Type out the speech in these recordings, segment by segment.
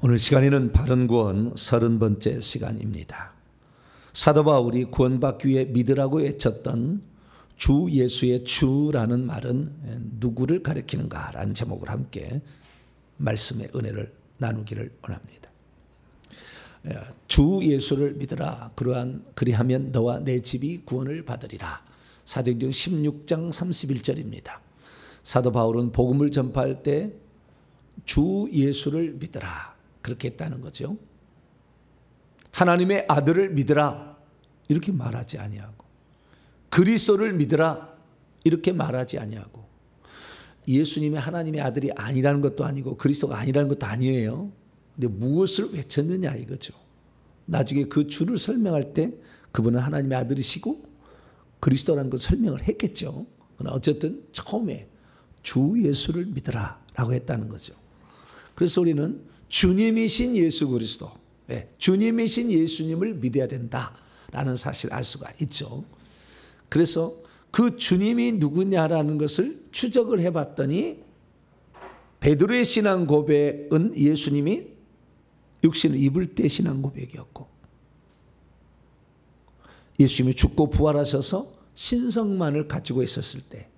오늘 시간에는 바른 구원 30번째 시간입니다. 사도 바울이 구원받기 위해 믿으라고 외쳤던 주 예수의 주라는 말은 누구를 가리키는가라는 제목을 함께 말씀의 은혜를 나누기를 원합니다. 주 예수를 믿으라. 그리하면 너와 내 집이 구원을 받으리라. 사도행전 16장 31절입니다. 사도 바울은 복음을 전파할 때 주 예수를 믿으라 그렇게 했다는 거죠. 하나님의 아들을 믿으라 이렇게 말하지 아니하고, 그리스도를 믿으라 이렇게 말하지 아니하고, 예수님이 하나님의 아들이 아니라는 것도 아니고 그리스도가 아니라는 것도 아니에요. 근데 무엇을 외쳤느냐 이거죠. 나중에 그 주를 설명할 때 그분은 하나님의 아들이시고 그리스도라는 걸 설명을 했겠죠. 그러나 어쨌든 처음에 주 예수를 믿으라 라고 했다는 거죠. 그래서 우리는 주님이신 예수 그리스도, 주님이신 예수님을 믿어야 된다라는 사실을 알 수가 있죠. 그래서 그 주님이 누구냐라는 것을 추적을 해봤더니 베드로의 신앙 고백은 예수님이 육신을 입을 때 신앙 고백이었고, 예수님이 죽고 부활하셔서 신성만을 가지고 있었을 때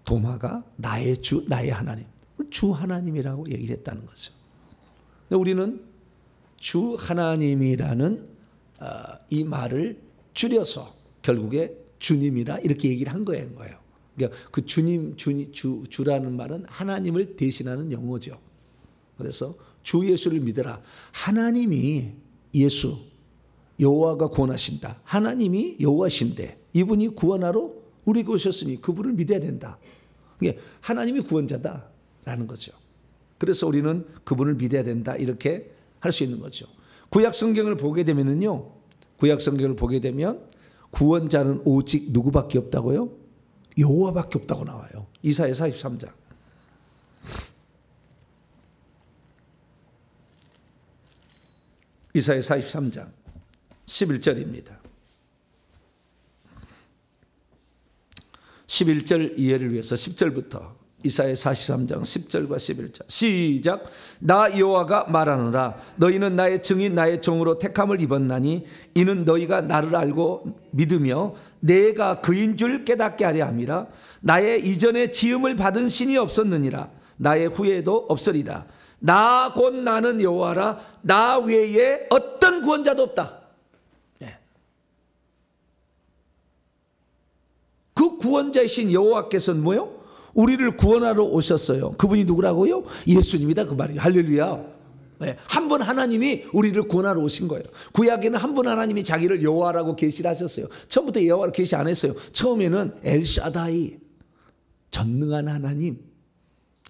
도마가 나의 주, 나의 하나님, 주 하나님이라고 얘기를 했다는 거죠. 우리는 주 하나님이라는 이 말을 줄여서 결국에 주님이라 이렇게 얘기를 한 거예요. 그러니까 그 주라는 말은 하나님을 대신하는 용어죠. 그래서 주 예수를 믿으라. 하나님이 예수, 여호와가 구원하신다. 하나님이 여호와신데 이분이 구원하러 우리에게 오셨으니 그분을 믿어야 된다. 그러니까 하나님이 구원자다라는 거죠. 그래서 우리는 그분을 믿어야 된다 이렇게 할 수 있는 거죠. 구약 성경을 보게 되면은요, 구약 성경을 보게 되면 구원자는 오직 누구밖에 없다고요? 여호와밖에 없다고 나와요. 이사야 43장. 이사야 43장 11절입니다. 11절 이해를 위해서 10절부터 이사야 43장 10절과 11절 시작. 나 여호와가 말하노라. 너희는 나의 증인 나의 종으로 택함을 입었나니 이는 너희가 나를 알고 믿으며 내가 그인 줄 깨닫게 하려 함이라. 나의 이전에 지음을 받은 신이 없었느니라. 나의 후에도 없으리라. 나 곧 나는 여호와라. 나 외에 어떤 구원자도 없다. 그 구원자이신 여호와께서는 뭐요? 우리를 구원하러 오셨어요. 그분이 누구라고요? 예수님이다 그 말이에요. 할렐루야. 한 번 하나님이 우리를 구원하러 오신 거예요. 구약에는 한 번 하나님이 자기를 여호와라고 계시를 하셨어요. 처음부터 여호와를 계시 안 했어요. 처음에는 엘샤다이, 전능한 하나님.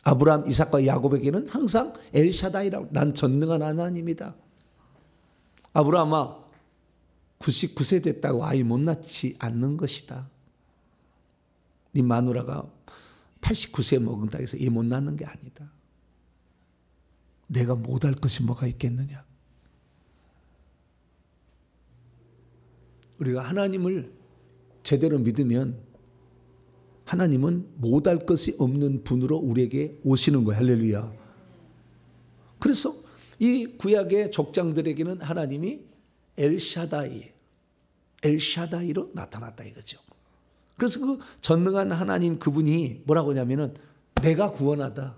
아브라함, 이삭과 야곱에게는 항상 엘샤다이라고, 난 전능한 하나님이다. 아브라함아, 99세 됐다고 아이 못 낳지 않는 것이다. 네 마누라가 89세 먹은다 해서 얘 못 낳는 게 아니다. 내가 못할 것이 뭐가 있겠느냐. 우리가 하나님을 제대로 믿으면 하나님은 못할 것이 없는 분으로 우리에게 오시는 거예요. 할렐루야. 그래서 이 구약의 족장들에게는 하나님이 엘샤다이로 나타났다 이거죠. 그래서 그 전능한 하나님 그분이 뭐라고 하냐면은 내가 구원하다.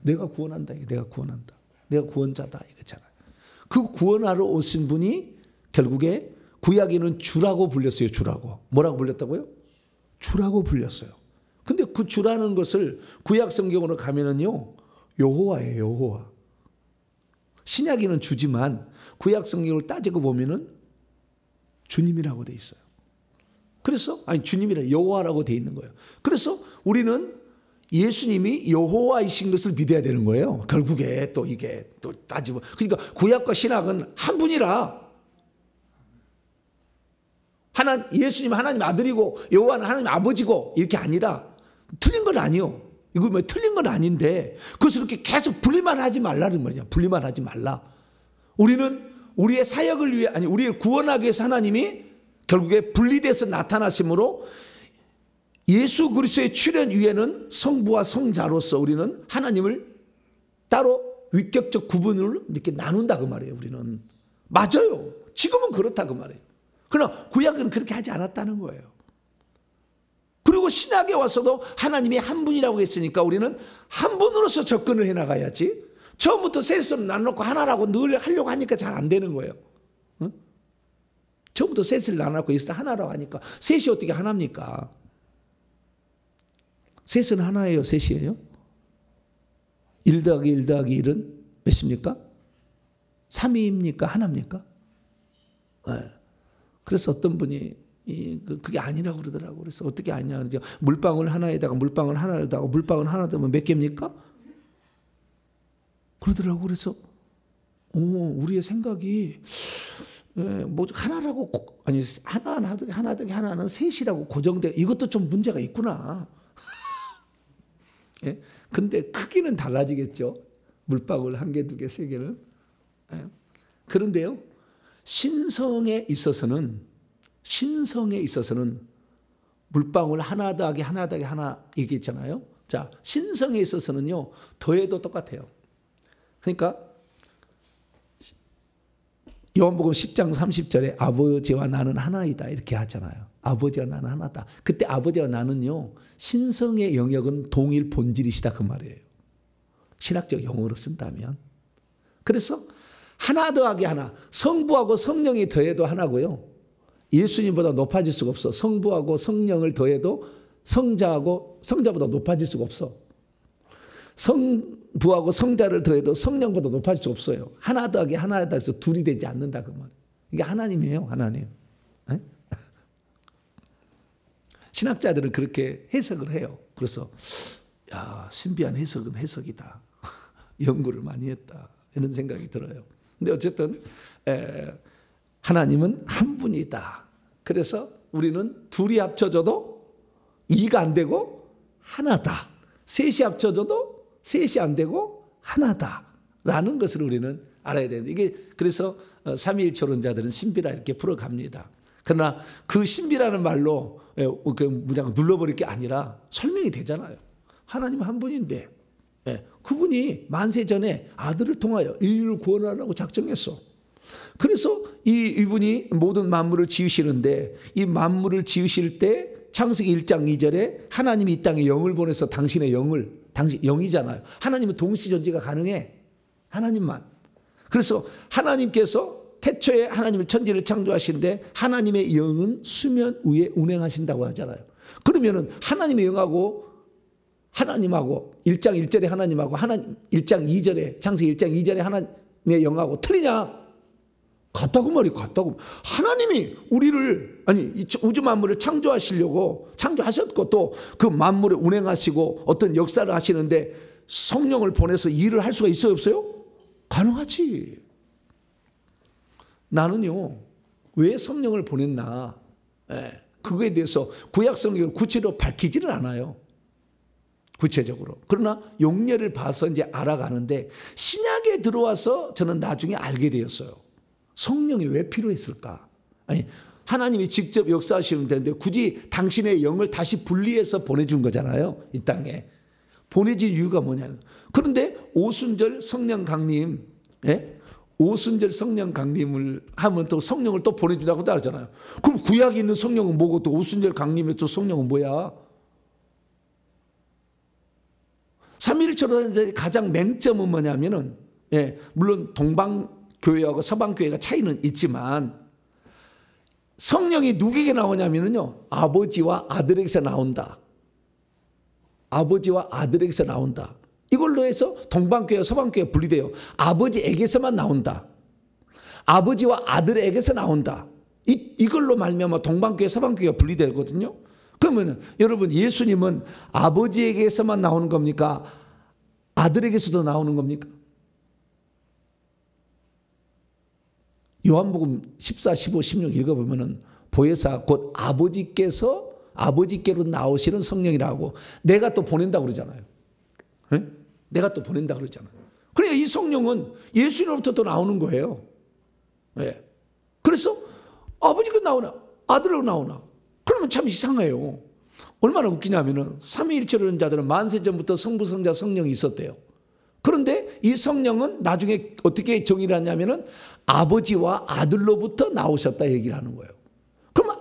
내가 구원한다. 내가 구원한다. 내가 구원자다 이거잖아요. 그 구원하러 오신 분이 결국에 구약에는 주라고 불렸어요. 주라고. 뭐라고 불렸다고요? 주라고 불렸어요. 근데 그 주라는 것을 구약 성경으로 가면은요, 여호와예요. 여호와. 신약에는 주지만 구약 성경을 따지고 보면은 주님이라고 돼 있어요. 그래서 주님이라 여호와라고 돼 있는 거예요. 그래서 우리는 예수님이 여호와이신 것을 믿어야 되는 거예요. 결국에 또 이게 또 따지고, 그러니까 구약과 신약은 한 분이라. 예수님은 하나님 아들이고 여호와는 하나님 아버지고 이렇게 아니라 틀린 건 아니요. 이거 뭐 틀린 건 아닌데 그것을 이렇게 계속 분리만 하지 말라는 말이야. 분리만 하지 말라. 우리는 우리의 사역을 위해, 우리를 구원하기 위해서 하나님이 결국에 분리돼서 나타나심으로 예수 그리스도의 출현 위에는 성부와 성자로서 우리는 하나님을 따로 위격적 구분을 이렇게 나눈다 그 말이에요. 우리는 맞아요. 지금은 그렇다 그 말이에요. 그러나 구약은 그렇게 하지 않았다는 거예요. 그리고 신약에 와서도 하나님이 한 분이라고 했으니까 우리는 한 분으로서 접근을 해나가야지, 처음부터 셋을 나눠놓고 하나라고 늘 하려고 하니까 잘 안 되는 거예요. 응? 처음부터 셋을 나눠놓고 있을 때 하나라고 하니까 셋이 어떻게 하나입니까? 셋은 하나예요, 셋이에요? 1 더하기 1 더하기 1은 몇입니까? 3입니까? 하나입니까? 네. 그래서 어떤 분이 그게 아니라고 그러더라고요. 그래서 어떻게 아니냐. 물방울 하나에다가 물방울 하나에다가 물방울 하나 더하면 몇 개입니까? 그러더라고요. 그래서 우리의 생각이 뭐 하나라고 아니 하나는 셋이라고 고정돼. 이것도 좀 문제가 있구나. 예? 근데 크기는 달라지겠죠. 물방울 1개, 2개, 3개는. 예? 그런데요, 신성에 있어서는 물방울 하나 더하기 하나 더하기 하나 얘기했잖아요. 자, 신성에 있어서는요, 더해도 똑같아요. 그러니까 요한복음 10장 30절에 아버지와 나는 하나이다 이렇게 하잖아요. 아버지와 나는 하나다. 그때 아버지와 나는요, 신성의 영역은 동일 본질이시다 그 말이에요. 신학적 용어로 쓴다면. 그래서 하나 더하기 하나, 성부하고 성령이 더해도 하나고요. 예수님보다 높아질 수가 없어. 성부하고 성령을 더해도 성자보다 높아질 수가 없어. 성부하고 성자를 더해도 성령보다 높아질 수 없어요. 하나 더하기 하나 더해서 둘이 되지 않는다 그 말. 이게 하나님이에요, 하나님. 에? 신학자들은 그렇게 해석을 해요. 그래서 야, 신비한 해석은 해석이다. 연구를 많이 했다. 이런 생각이 들어요. 근데 어쨌든 하나님은 한 분이다. 그래서 우리는 둘이 합쳐져도 2가 안 되고 하나다. 셋이 합쳐져도 셋이 안 되고 하나다라는 것을 우리는 알아야 되는데, 이게 그래서 삼위일초론자들은 신비라 이렇게 풀어갑니다. 그러나 그 신비라는 말로 그냥 눌러버릴 게 아니라 설명이 되잖아요. 하나님 한 분인데 그분이 만세 전에 아들을 통하여 인류를 구원하라고 작정했어. 그래서 이분이 모든 만물을 지으시는데, 이 만물을 지으실 때 창세기 1장 2절에 하나님이 이 땅에 영을 보내서 당신의 영을, 당신 영이잖아요. 하나님은 동시존재가 가능해. 하나님만. 그래서 하나님께서 태초에 하나님을 천지를 창조하시는데 하나님의 영은 수면 위에 운행하신다고 하잖아요. 그러면은 하나님의 영하고 하나님하고 1장 1절에 하나님하고 1장 2절에 창세기 1장 2절에 하나님의 영하고 틀리냐? 같다고 말이에요. 같다고. 하나님이 우리를 우주 만물을 창조하셨고 또 그 만물을 운행하시고 어떤 역사를 하시는데 성령을 보내서 일을 할 수가 있어요, 없어요? 가능하지. 나는요, 왜 성령을 보냈나? 그거에 대해서 구약 성경을 구체적으로 밝히지는 않아요. 구체적으로. 그러나 용례를 봐서 이제 알아가는데, 신약에 들어와서 저는 나중에 알게 되었어요. 성령이 왜 필요했을까? 아니, 하나님이 직접 역사하시면 되는데 굳이 당신의 영을 다시 분리해서 보내준 거잖아요. 이 땅에. 보내진 이유가 뭐냐면, 그런데 오순절 성령 강림, 오순절 성령 강림을 하면 또 성령을 또 보내준다고 하잖아요. 그럼 구약에 있는 성령은 뭐고 또 오순절 강림의 또 성령은 뭐야? 삼위일체론자의 가장 맹점은 뭐냐면은, 물론 동방교회하고 서방교회가 차이는 있지만 성령이 누구에게 나오냐면요, 아버지와 아들에게서 나온다. 아버지와 아들에게서 나온다. 이걸로 해서 동방교회와 서방교회가 분리돼요. 아버지에게서만 나온다. 아버지와 아들에게서 나온다. 이걸로 말미암아 동방교회, 서방교회가 분리되거든요. 그러면 여러분, 예수님은 아버지에게서만 나오는 겁니까? 아들에게서도 나오는 겁니까? 요한복음 14, 15, 16 읽어보면은 보혜사 곧 아버지께로 나오시는 성령이라고 내가 또 보낸다고 그러잖아요. 내가 또 보낸다고 그러잖아요. 그러니까 이 성령은 예수님으로부터 또 나오는 거예요. 그래서 아버지가 나오나 아들로 나오나, 그러면 참 이상해요. 얼마나 웃기냐면은 삼위일체론자들은 만세 전부터 성부, 성자, 성령이 있었대요. 그런데 이 성령은 나중에 어떻게 정의를 하냐면은 아버지와 아들로부터 나오셨다 얘기를 하는 거예요. 그럼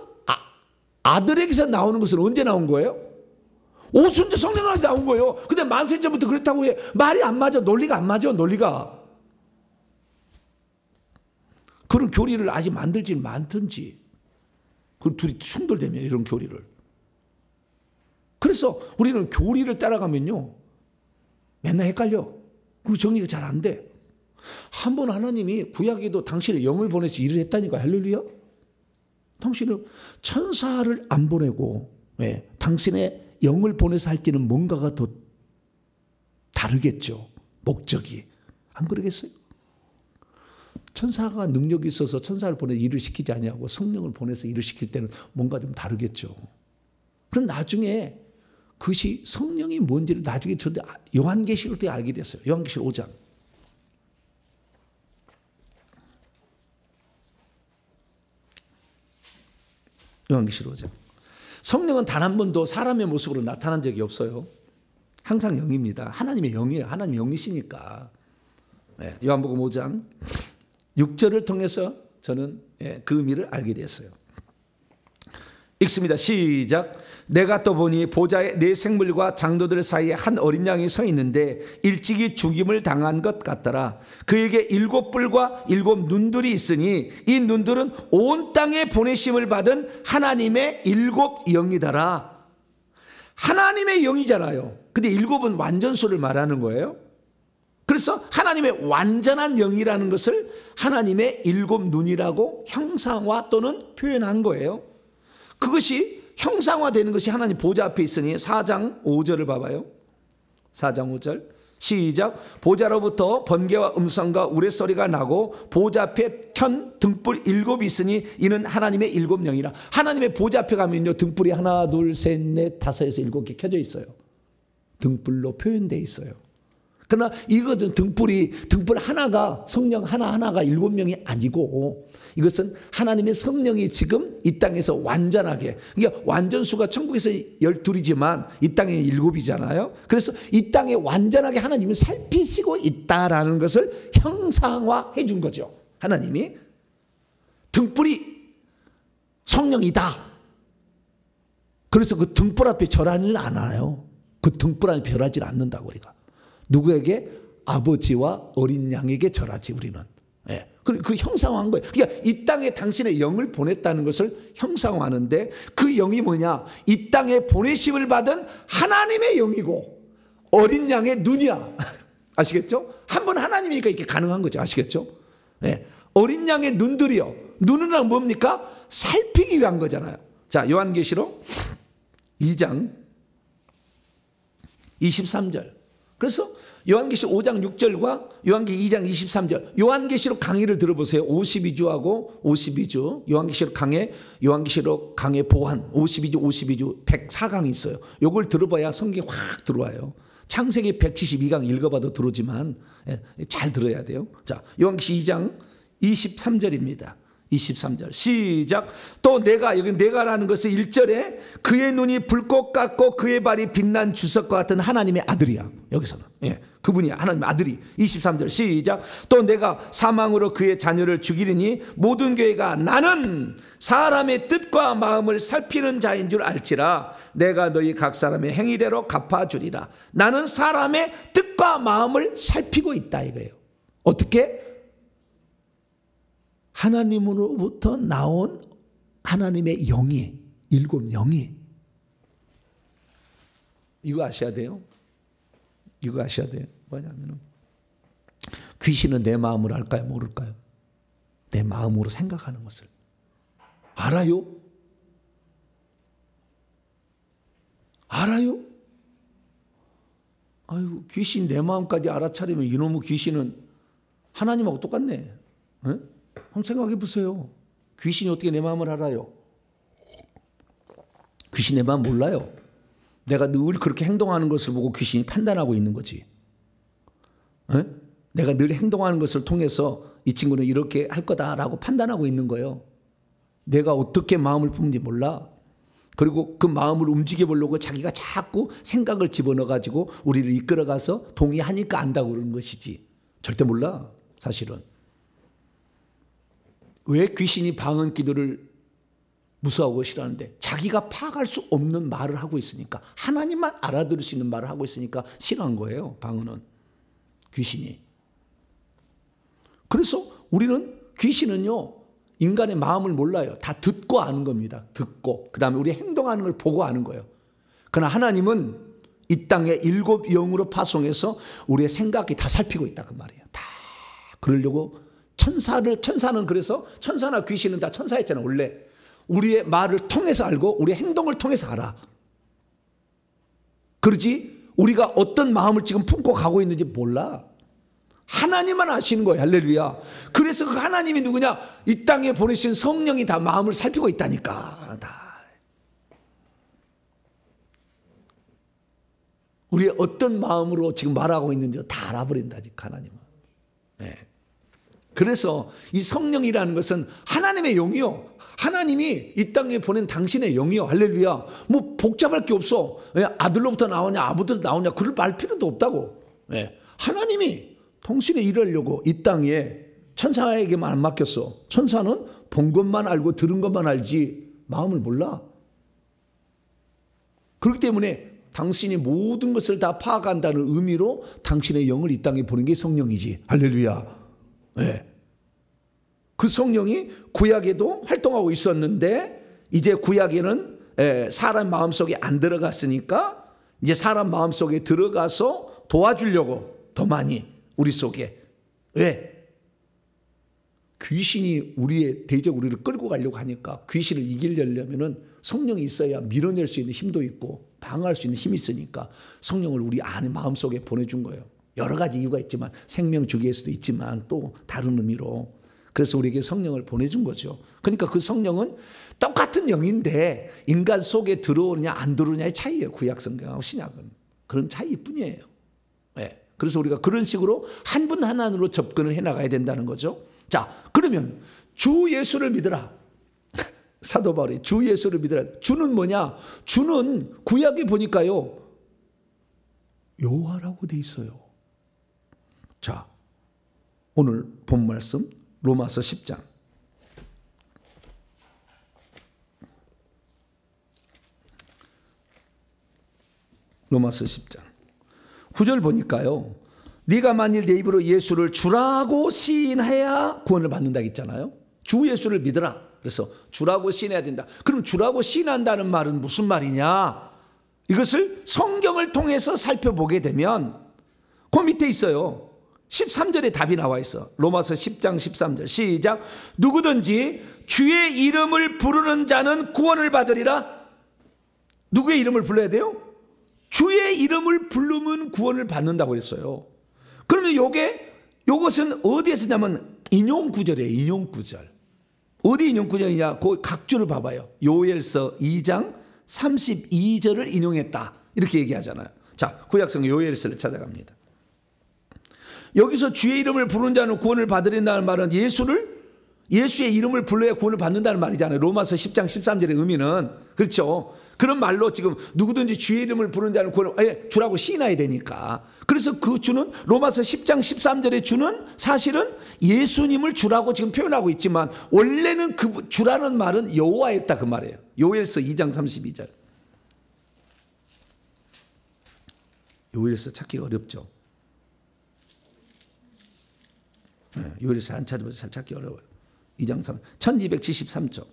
아들에게서 나오는 것은 언제 나온 거예요? 오순절 성령한테 나온 거예요. 근데 만세전부터 그렇다고 해. 말이 안 맞아. 논리가 안 맞아. 논리가. 그런 교리를 아직 만들지 많든지. 그 둘이 충돌되면 이런 교리를. 그래서 우리는 교리를 따라가면요. 맨날 헷갈려. 그리고 정리가 잘 안 돼. 한 번 하나님이 구약에도 당신의 영을 보내서 일을 했다니까. 할렐루야. 당신은 천사를 안 보내고 왜? 당신의 영을 보내서 할 때는 뭔가가 더 다르겠죠. 목적이. 안 그러겠어요? 천사가 능력이 있어서 천사를 보내서 일을 시키지 아니하고 성령을 보내서 일을 시킬 때는 뭔가 좀 다르겠죠. 그럼 나중에 그것이 성령이 뭔지를 나중에 저도 요한계시록 때 알게 됐어요. 요한계시록 5장. 요한계시록 5장. 성령은 단 한 번도 사람의 모습으로 나타난 적이 없어요. 항상 영입니다. 하나님의 영이에요. 하나님 영이시니까. 네, 요한복음 5장 6절을 통해서 저는 그 의미를 알게 됐어요. 읽습니다. 시작. 내가 또 보니 보좌에 네 생물과 장도들 사이에 한 어린 양이 서 있는데 일찍이 죽임을 당한 것 같더라. 그에게 7뿔과 7 눈들이 있으니 이 눈들은 온 땅에 보내심을 받은 하나님의 7 영이더라. 하나님의 영이잖아요. 근데 7은 완전수를 말하는 거예요. 그래서 하나님의 완전한 영이라는 것을 하나님의 7 눈이라고 형상화 또는 표현한 거예요. 그것이 형상화되는 것이 하나님 보좌 앞에 있으니 4장 5절을 봐봐요. 4장 5절 시작. 보좌로부터 번개와 음성과 우레소리가 나고 보좌 앞에 켠 등불 7이 있으니 이는 하나님의 7 영이라. 하나님의 보좌 앞에 가면요 등불이 하나 둘 셋 넷 다섯에서 7개 켜져 있어요. 등불로 표현되어 있어요. 그러나 이것은 등불 하나가 성령 하나가 7명이 아니고 이것은 하나님의 성령이 지금 이 땅에서 완전하게, 그러니까 완전수가 천국에서 12이지만 이 땅에 7이잖아요. 그래서 이 땅에 완전하게 하나님이 살피시고 있다라는 것을 형상화해 준 거죠. 하나님이 등불이 성령이다. 그래서 그 등불 앞에 절하지는 않아요. 그 등불 앞에 절하지 않는다고 우리가. 누구에게? 아버지와 어린 양에게 절하지 우리는. 예. 그 형상화한 거예요. 그러니까 이 땅에 당신의 영을 보냈다는 것을 형상화하는데 그 영이 뭐냐? 이 땅에 보내심을 받은 하나님의 영이고 어린 양의 눈이야. 아시겠죠? 한 번 하나님이니까 이렇게 가능한 거죠. 아시겠죠? 예. 어린 양의 눈들이요. 눈은 뭡니까? 살피기 위한 거잖아요. 자, 요한계시록 2장 23절. 그래서 요한계시록 5장 6절과 요한계시록 2장 23절 요한계시록 강의를 들어보세요. 52주하고 52주 요한계시록 강의 보완 52주 52주 104강이 있어요. 요걸 들어봐야 성경이 확 들어와요. 창세기 172강 읽어봐도 들어오지만 잘 들어야 돼요. 자, 요한계시록 2장 23절입니다. 23절 시작. 또 내가, 여기 내가라는 것은 1절에 그의 눈이 불꽃 같고 그의 발이 빛난 주석과 같은 하나님의 아들이야. 여기서는 그분이 하나님의 아들이. 23절 시작. 또 내가 사망으로 그의 자녀를 죽이리니 모든 교회가 나는 사람의 뜻과 마음을 살피는 자인 줄 알지라. 내가 너희 각 사람의 행위대로 갚아주리라. 나는 사람의 뜻과 마음을 살피고 있다 이거예요. 어떻게? 하나님으로부터 나온 하나님의 영이 7 영이. 이거 아셔야 돼요. 이거 아셔야 돼요. 뭐냐면은 귀신은 내 마음으로 알까요? 모를까요? 내 마음으로 생각하는 것을 알아요? 알아요? 아유, 귀신 내 마음까지 알아차리면 이놈의 귀신은 하나님하고 똑같네. 에? 한번 생각해 보세요. 귀신이 어떻게 내 마음을 알아요? 귀신 내 마음 몰라요. 내가 늘 그렇게 행동하는 것을 보고 귀신이 판단하고 있는 거지. 에? 내가 늘 행동하는 것을 통해서 이 친구는 이렇게 할 거다라고 판단하고 있는 거예요. 내가 어떻게 마음을 품는지 몰라. 그리고 그 마음을 움직여 보려고 자기가 자꾸 생각을 집어넣어 가지고 우리를 이끌어가서 동의하니까 안다고 그러는 것이지. 절대 몰라, 사실은. 왜 귀신이 방언 기도를 무서워하고 싫어하는데? 자기가 파악할 수 없는 말을 하고 있으니까, 하나님만 알아들을 수 있는 말을 하고 있으니까 싫어한 거예요, 방언은. 귀신이. 그래서 우리는, 귀신은요, 인간의 마음을 몰라요. 다 듣고 아는 겁니다. 듣고. 그 다음에 우리 행동하는 걸 보고 아는 거예요. 그러나 하나님은 이 땅에 7 영으로 파송해서 우리의 생각이 다 살피고 있다, 그 말이에요. 다. 그러려고 천사는 그래서, 천사나 귀신은 다 천사였잖아요, 원래. 우리의 말을 통해서 알고 우리의 행동을 통해서 알아. 그러지 우리가 어떤 마음을 지금 품고 가고 있는지 몰라. 하나님만 아시는 거예요. 할렐루야. 그래서 그 하나님이 누구냐? 이 땅에 보내신 성령이 다 마음을 살피고 있다니까. 다. 우리의 어떤 마음으로 지금 말하고 있는지 다 알아버린다니까, 하나님은. 네. 그래서 이 성령이라는 것은 하나님의 영이요. 하나님이 이 땅에 보낸 당신의 영이요. 할렐루야. 뭐 복잡할 게 없어. 왜 아들로부터 나오냐, 아버지로부터 나오냐, 그럴 말 필요도 없다고. 네. 하나님이 당신의 일을 하려고 이 땅에 천사에게만 안 맡겼어. 천사는 본 것만 알고 들은 것만 알지 마음을 몰라. 그렇기 때문에 당신이 모든 것을 다 파악한다는 의미로 당신의 영을 이 땅에 보낸 게 성령이지. 할렐루야. 네. 그 성령이 구약에도 활동하고 있었는데 이제 구약에는 사람 마음속에 안 들어갔으니까 이제 사람 마음속에 들어가서 도와주려고 더 많이 우리 속에. 왜? 귀신이 우리의 대적 우리를 끌고 가려고 하니까 귀신을 이기려면은 성령이 있어야 밀어낼 수 있는 힘도 있고 방어할 수 있는 힘이 있으니까 성령을 우리 안에 마음속에 보내준 거예요. 여러 가지 이유가 있지만 생명 주기 위해서도 있지만 또 다른 의미로. 그래서 우리에게 성령을 보내준 거죠. 그러니까 그 성령은 똑같은 영인데 인간 속에 들어오느냐 안 들어오느냐의 차이예요. 구약 성경하고 신약은. 그런 차이뿐이에요. 네. 그래서 우리가 그런 식으로 한 분 하나로 접근을 해나가야 된다는 거죠. 자, 그러면 주 예수를 믿으라. 사도 바울이 주 예수를 믿으라. 주는 뭐냐? 주는 구약에 보니까요, 여호와라고 돼 있어요. 자, 오늘 본 말씀 로마서 10장. 로마서 10장 9절 보니까요, 네가 만일 내 입으로 예수를 주라고 시인해야 구원을 받는다 했잖아요. 주 예수를 믿으라. 그래서 주라고 시인해야 된다. 그럼 주라고 시인한다는 말은 무슨 말이냐? 이것을 성경을 통해서 살펴보게 되면 그 밑에 있어요. 13절에 답이 나와 있어. 로마서 10장 13절 시작. 누구든지 주의 이름을 부르는 자는 구원을 받으리라. 누구의 이름을 불러야 돼요? 주의 이름을 부르면 구원을 받는다고 했어요. 그러면 요것은 어디에 쓰냐면 인용 구절이에요. 인용 구절. 어디 인용 구절이냐? 그 각주를 봐봐요. 요엘서 2장 32절을 인용했다. 이렇게 얘기하잖아요. 자, 구약성 요엘서를 찾아갑니다. 여기서 주의 이름을 부르는 자는 구원을 받으린다는 말은 예수의 이름을 불러야 구원을 받는다는 말이잖아요. 로마서 10장 13절의 의미는. 그렇죠. 그런 말로 지금 누구든지 주의 이름을 부르는 자는 구원을 주라고 시인해야 되니까. 그래서 그 주는 로마서 10장 13절의 주는 사실은 예수님을 주라고 지금 표현하고 있지만 원래는 그 주라는 말은 여호와였다 그 말이에요. 요엘서 2장 32절. 요엘서 찾기가 어렵죠. 요엘서 한 차례부터 잘 찾기 어려워요. 2장 3 1273쪽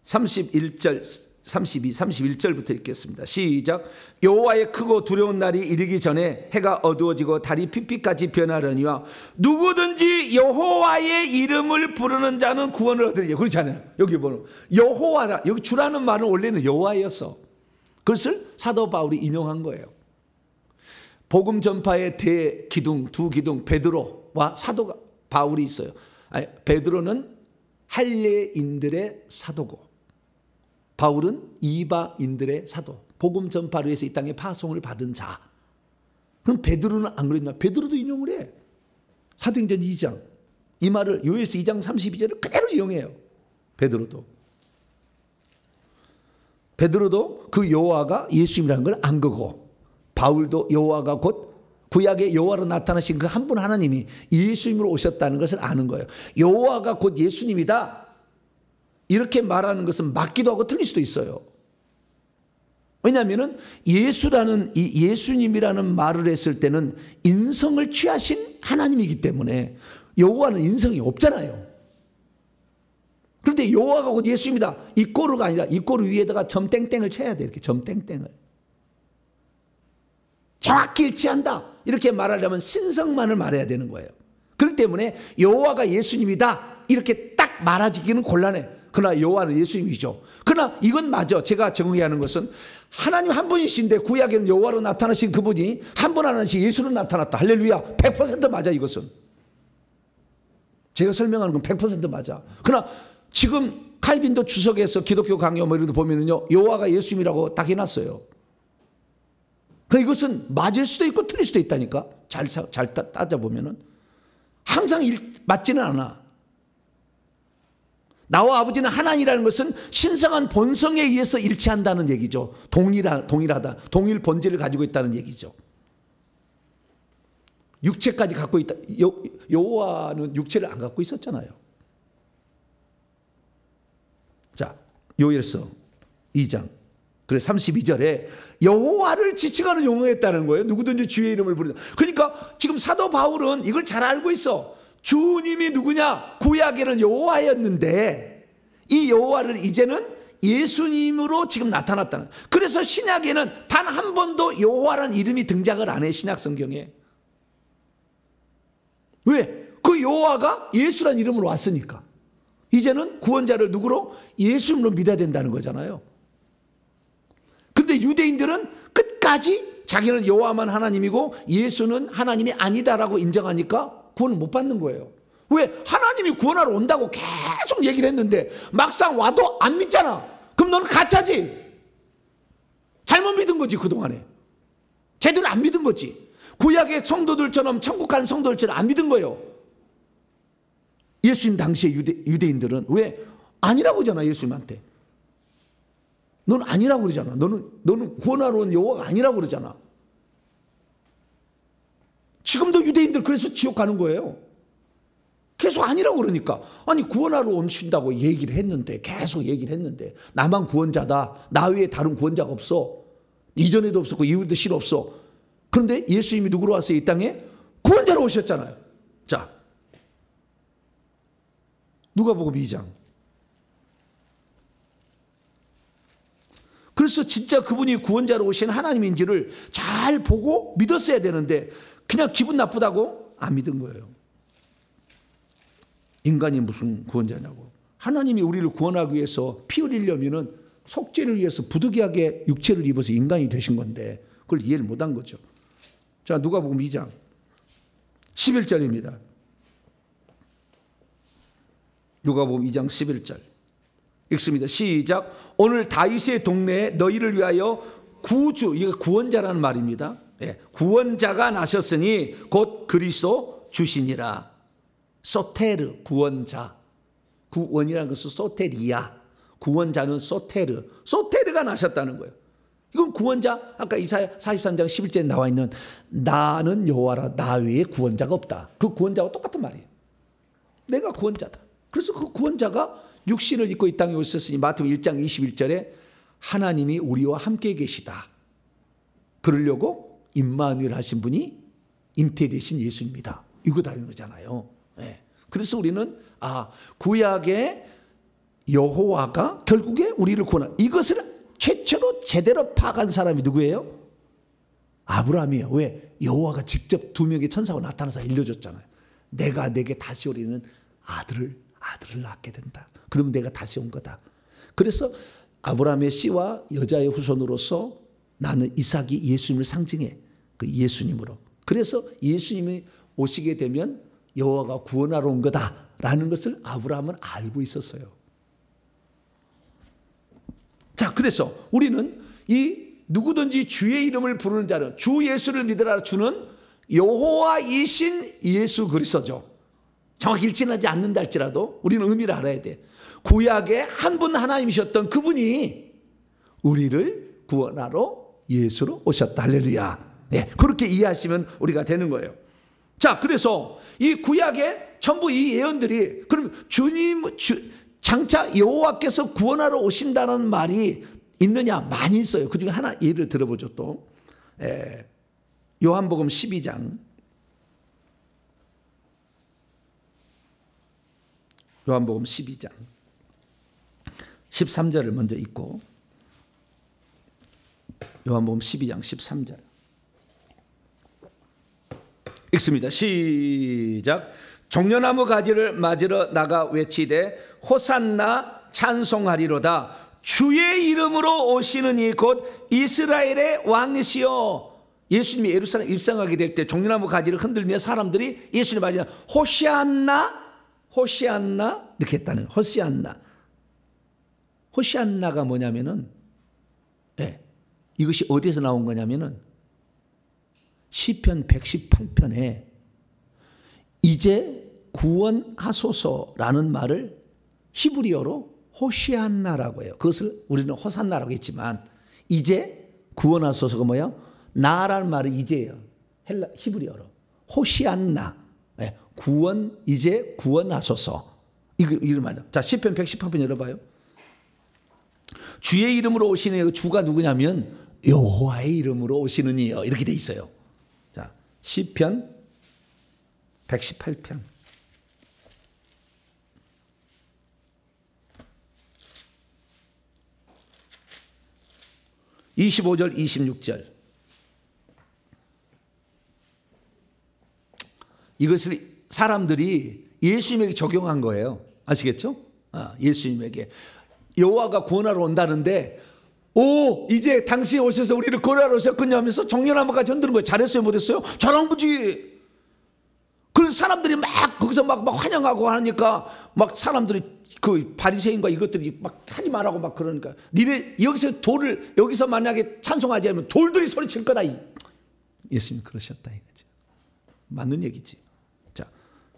31절 32, 31절부터 읽겠습니다. 시작. 여호와의 크고 두려운 날이 이르기 전에 해가 어두워지고 달이 핏빛같이 변하려니와 누구든지 여호와의 이름을 부르는 자는 구원을 얻으리라. 그렇잖아요. 여기 보면 여호와라. 여기 주라는 말은 원래는 여호와였어. 그것을 사도 바울이 인용한 거예요. 복음 전파의 대기둥, 두 기둥, 베드로와 사도 바울이 있어요. 베드로는 할례인들의 사도고 바울은 이방인들의 사도. 복음 전파를 위해서 이 땅에 파송을 받은 자. 그럼 베드로는 안 그랬나? 베드로도 인용을 해. 사도행전 2장. 이 말을 요엘서 2장 32절을 그대로 이용해요. 베드로도 그 여호와가 예수님이라는 걸 안 거고, 바울도 여호와가 곧 구약의 여호와로 나타나신 그 한 분 하나님이 예수님으로 오셨다는 것을 아는 거예요. 여호와가 곧 예수님이다 이렇게 말하는 것은 맞기도 하고 틀릴 수도 있어요. 왜냐하면 예수님이라는 말을 했을 때는 인성을 취하신 하나님이기 때문에 여호와는 인성이 없잖아요. 그런데 여호와가 곧 예수입니다. 이꼬르가 아니라 이꼬르 위에다가 점땡땡을 쳐야 돼. 이렇게 점땡땡을. 정확히 일치한다 이렇게 말하려면 신성만을 말해야 되는 거예요. 그렇기 때문에 여호와가 예수님이다 이렇게 딱 말하기는 곤란해. 그러나 여호와는 예수님이죠. 그러나 이건 맞아. 제가 정의하는 것은 하나님 한 분이신데 구약에는 여호와로 나타나신 그분이 한 분 하나씩 예수로 나타났다. 할렐루야. 100% 맞아. 이것은 제가 설명하는 건 100% 맞아. 그러나 지금 칼빈도 주석에서 기독교 강요 뭐 이런 데 보면은요, 여호와가 예수님이라고 딱 해놨어요. 그러니까 이것은 맞을 수도 있고 틀릴 수도 있다니까. 잘 따져보면은 항상 맞지는 않아. 나와 아버지는 하나님이라는 것은 신성한 본성에 의해서 일치한다는 얘기죠. 동일하다. 동일 본질을 가지고 있다는 얘기죠. 육체까지 갖고 있다. 여호와는 육체를 안 갖고 있었잖아요. 자, 요엘서 2장. 그래 32절에 여호와를 지칭하는 용어였다는 거예요. 누구든지 주의 이름을 부르다. 그러니까 지금 사도 바울은 이걸 잘 알고 있어. 주님이 누구냐? 구약에는 여호와였는데 이 여호와를 이제는 예수님으로 지금 나타났다는. 그래서 신약에는 단 한 번도 여호와라는 이름이 등장을 안 해. 신약 성경에. 왜? 그 여호와가 예수라는 이름으로 왔으니까. 이제는 구원자를 누구로? 예수님으로 믿어야 된다는 거잖아요. 근데 유대인들은 끝까지 자기는 여호와만 하나님이고 예수는 하나님이 아니다라고 인정하니까 구원을 못 받는 거예요. 왜? 하나님이 구원하러 온다고 계속 얘기를 했는데 막상 와도 안 믿잖아. 그럼 너는 가짜지. 잘못 믿은 거지. 그동안에 제대로 안 믿은 거지. 구약의 성도들처럼 천국 가는 성도들처럼 안 믿은 거예요. 예수님 당시에 유대인들은 왜? 아니라고 그러잖아. 예수님한테 너는 아니라고 그러잖아. 너는 구원하러 온 여호와가 아니라고 그러잖아. 지금도 유대인들 그래서 지옥 가는 거예요. 계속 아니라고 그러니까. 아니 구원하러 오신다고 얘기를 했는데, 계속 얘기를 했는데 나만 구원자다. 나 외에 다른 구원자가 없어. 이전에도 없었고 이후에도 실 없어. 그런데 예수님이 누구로 왔어요? 이 땅에 구원자로 오셨잖아요. 자, 누가복음 2장. 그래서 진짜 그분이 구원자로 오신 하나님인지를 잘 보고 믿었어야 되는데 그냥 기분 나쁘다고 안 믿은 거예요. 인간이 무슨 구원자냐고. 하나님이 우리를 구원하기 위해서 피 흘리려면은 속죄를 위해서 부득이하게 육체를 입어서 인간이 되신 건데 그걸 이해를 못한 거죠. 자, 누가복음 2장 11절입니다. 누가복음 2장 11절 읽습니다. 시작. 오늘 다윗의 동네에 너희를 위하여 구주, 이거 구원자라는 말입니다. 예, 구원자가 나셨으니 곧 그리스도 주시니라. 소테르, 구원자. 구원이라는 것은 소테리아. 구원자는 소테르. 소테르가 나셨다는 거예요. 이건 구원자. 아까 이사야 43장 11절에 나와 있는 나는 여호와라 나 외에 구원자가 없다. 그 구원자와 똑같은 말이에요. 내가 구원자다. 그래서 그 구원자가 육신을 입고 이 땅에 오셨으니 마태복음 1장 21절에 하나님이 우리와 함께 계시다. 그러려고 임마누엘 하신 분이 잉태되신 예수입니다. 이거 다른 거잖아요. 네. 그래서 우리는 구약의 여호와가 결국에 우리를 구원한, 이것을 최초로 제대로 파악한 사람이 누구예요? 아브라함이에요. 왜? 여호와가 직접 두 명의 천사가 나타나서 알려줬잖아요. 내가 내게 다시 오리는 아들을 낳게 된다. 그러면 내가 다시 온 거다. 그래서 아브라함의 씨와 여자의 후손으로서 나는 이삭이 예수님을 상징해. 그 예수님으로. 그래서 예수님이 오시게 되면 여호와가 구원하러 온 거다라는 것을 아브라함은 알고 있었어요. 자, 그래서 우리는 이 누구든지 주의 이름을 부르는 자는, 주 예수를 믿으라, 주는 여호와이신 예수 그리스도죠. 정확히 일치하지 않는다 할지라도 우리는 의미를 알아야 돼. 구약의 한 분 하나님이셨던 그분이 우리를 구원하러 예수로 오셨다. 할렐루야. 네, 그렇게 이해하시면 우리가 되는 거예요. 자, 그래서 이 구약의 전부 이 예언들이, 그럼 장차 여호와께서 구원하러 오신다는 말이 있느냐? 많이 있어요. 그 중에 하나 예를 들어보죠. 또 요한복음 12장, 요한복음 12장 13절을 먼저 읽고, 요한복음 12장 13절 읽습니다. 시작. 종려나무 가지를 맞으러 나가 외치되 호산나 찬송하리로다. 주의 이름으로 오시는 이 곧 이스라엘의 왕이시여. 예수님이 예루살렘 입성하게 될 때 종려나무 가지를 흔들며 사람들이 예수님 맞으며 호시안나 호시안나 이렇게 했다는, 호시안나. 호시안나가 뭐냐면은, 네, 이것이 어디에서 나온 거냐면은 시편 118편에 이제 구원하소서라는 말을 히브리어로 호시안나라고 해요. 그것을 우리는 호산나라고 했지만, 이제 구원하소서가 뭐예요? 나라는 말은 이제예요. 히브리어로 호시안나. 네, 구원, 이제 구원하소서. 이런 말이에요. 자, 시편 118편 열어봐요. 주의 이름으로 오시는 주가 누구냐면 여호와의 이름으로 오시는 이요, 이렇게 돼 있어요. 자, 시편 118편 25절 26절. 이것을 사람들이 예수님에게 적용한 거예요. 아시겠죠? 예수님에게 여호와가 구원하러 온다는데, 오, 이제 당신이 오셔서 우리를 구원하러 오셨군요 하면서 종려나무까지 흔드는 거예요. 잘했어요, 못했어요? 잘한 거지. 그래서 사람들이 막 거기서 막 환영하고 하니까 막 사람들이, 그 바리새인과 이것들이 막 하지 말라고 막 그러니까, 니네 여기서 돌을, 여기서 만약에 찬송하지 않으면 돌들이 소리칠 거다. 예수님이 그러셨다 이거죠. 맞는 얘기지. 자,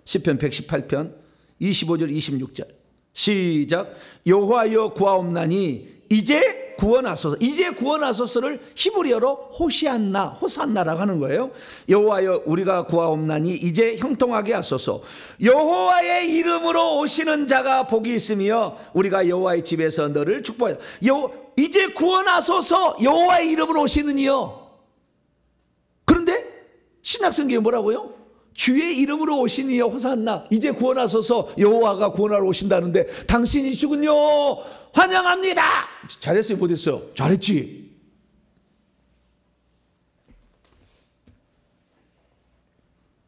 시편 118편 25절 26절 시작. 여호와여 구하옵나니 이제 구원하소서. 이제 구원하소서를 히브리어로 호시안나, 호산나라고 하는 거예요. 여호와여 우리가 구하옵나니 이제 형통하게 하소서. 여호와의 이름으로 오시는 자가 복이 있으며 우리가 여호와의 집에서 너를 축복하자. 이제 구원하소서. 여호와의 이름으로 오시는 이요. 그런데 신약성경에 뭐라고요? 주의 이름으로 오시니여 호산나. 이제 구원하소서. 여호와가 구원하러 오신다는데 당신이시군요. 환영합니다. 잘했어요, 못했어요? 잘했지.